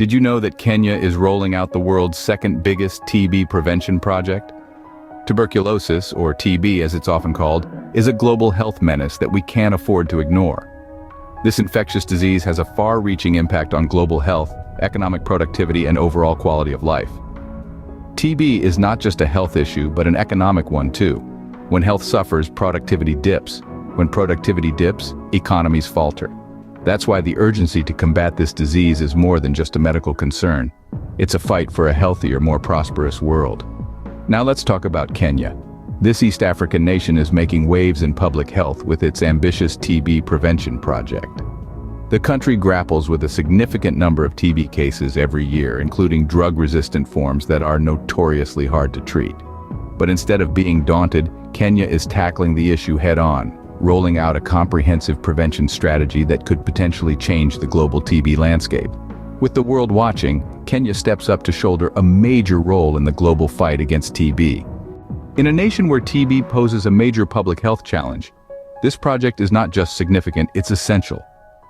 Did you know that Kenya is rolling out the world's second biggest TB prevention project? Tuberculosis, or TB as it's often called, is a global health menace that we can't afford to ignore. This infectious disease has a far-reaching impact on global health, economic productivity, and overall quality of life. TB is not just a health issue, but an economic one too. When health suffers, productivity dips. When productivity dips, economies falter. That's why the urgency to combat this disease is more than just a medical concern. It's a fight for a healthier, more prosperous world. Now let's talk about Kenya. This East African nation is making waves in public health with its ambitious TB prevention project. The country grapples with a significant number of TB cases every year, including drug-resistant forms that are notoriously hard to treat. But instead of being daunted, Kenya is tackling the issue head-on, rolling out a comprehensive prevention strategy that could potentially change the global TB landscape. With the world watching, Kenya steps up to shoulder a major role in the global fight against TB. In a nation where TB poses a major public health challenge, this project is not just significant, it's essential.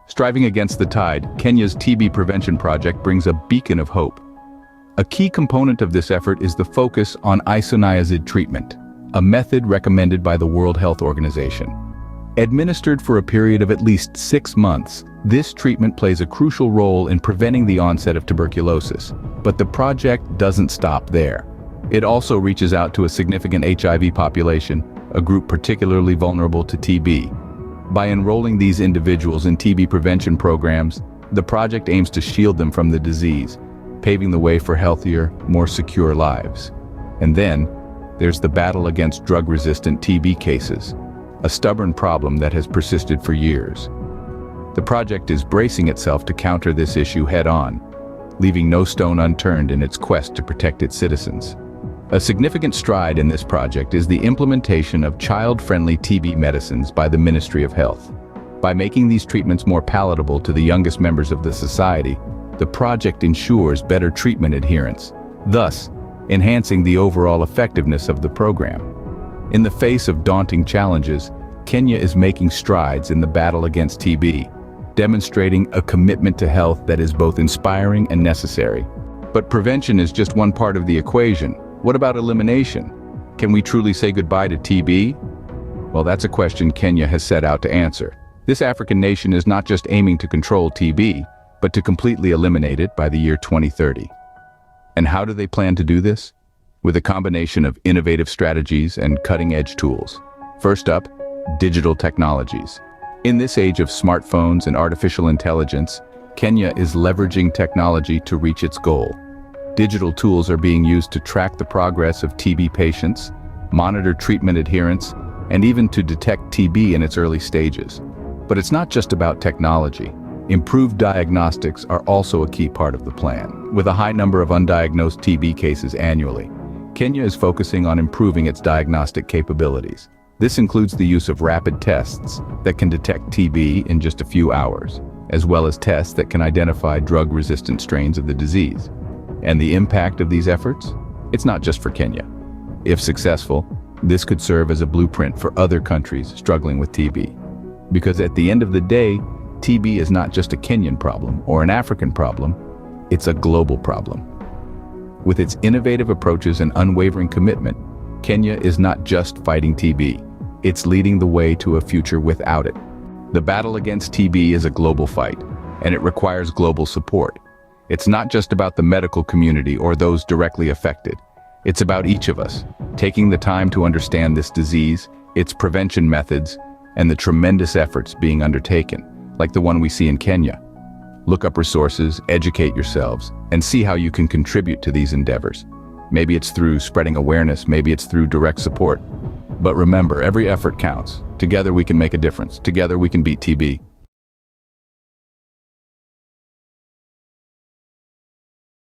Striving against the tide, Kenya's TB prevention project brings a beacon of hope. A key component of this effort is the focus on isoniazid treatment, a method recommended by the World Health Organization. Administered for a period of at least 6 months, this treatment plays a crucial role in preventing the onset of tuberculosis. But the project doesn't stop there. It also reaches out to a significant HIV population, a group particularly vulnerable to TB. By enrolling these individuals in TB prevention programs, the project aims to shield them from the disease, paving the way for healthier, more secure lives. And then, there's the battle against drug-resistant TB cases, a stubborn problem that has persisted for years. The project is bracing itself to counter this issue head-on, leaving no stone unturned in its quest to protect its citizens. A significant stride in this project is the implementation of child-friendly TB medicines by the Ministry of Health. By making these treatments more palatable to the youngest members of the society, the project ensures better treatment adherence, thus enhancing the overall effectiveness of the program. In the face of daunting challenges, Kenya is making strides in the battle against TB, demonstrating a commitment to health that is both inspiring and necessary. But prevention is just one part of the equation. What about elimination? Can we truly say goodbye to TB? Well, that's a question Kenya has set out to answer. This African nation is not just aiming to control TB, but to completely eliminate it by the year 2030. And how do they plan to do this? With a combination of innovative strategies and cutting-edge tools. First up, digital technologies. In this age of smartphones and artificial intelligence, Kenya is leveraging technology to reach its goal. Digital tools are being used to track the progress of TB patients, monitor treatment adherence, and even to detect TB in its early stages. But it's not just about technology. Improved diagnostics are also a key part of the plan. With a high number of undiagnosed TB cases annually, Kenya is focusing on improving its diagnostic capabilities. This includes the use of rapid tests that can detect TB in just a few hours, as well as tests that can identify drug-resistant strains of the disease. And the impact of these efforts? It's not just for Kenya. If successful, this could serve as a blueprint for other countries struggling with TB. Because at the end of the day, TB is not just a Kenyan problem or an African problem, it's a global problem. With its innovative approaches and unwavering commitment, Kenya is not just fighting TB, it's leading the way to a future without it. The battle against TB is a global fight, and it requires global support. It's not just about the medical community or those directly affected. It's about each of us, taking the time to understand this disease, its prevention methods, and the tremendous efforts being undertaken, like the one we see in Kenya. Look up resources, educate yourselves, and see how you can contribute to these endeavors. Maybe it's through spreading awareness, maybe it's through direct support. But remember, every effort counts. Together we can make a difference. Together we can beat TB.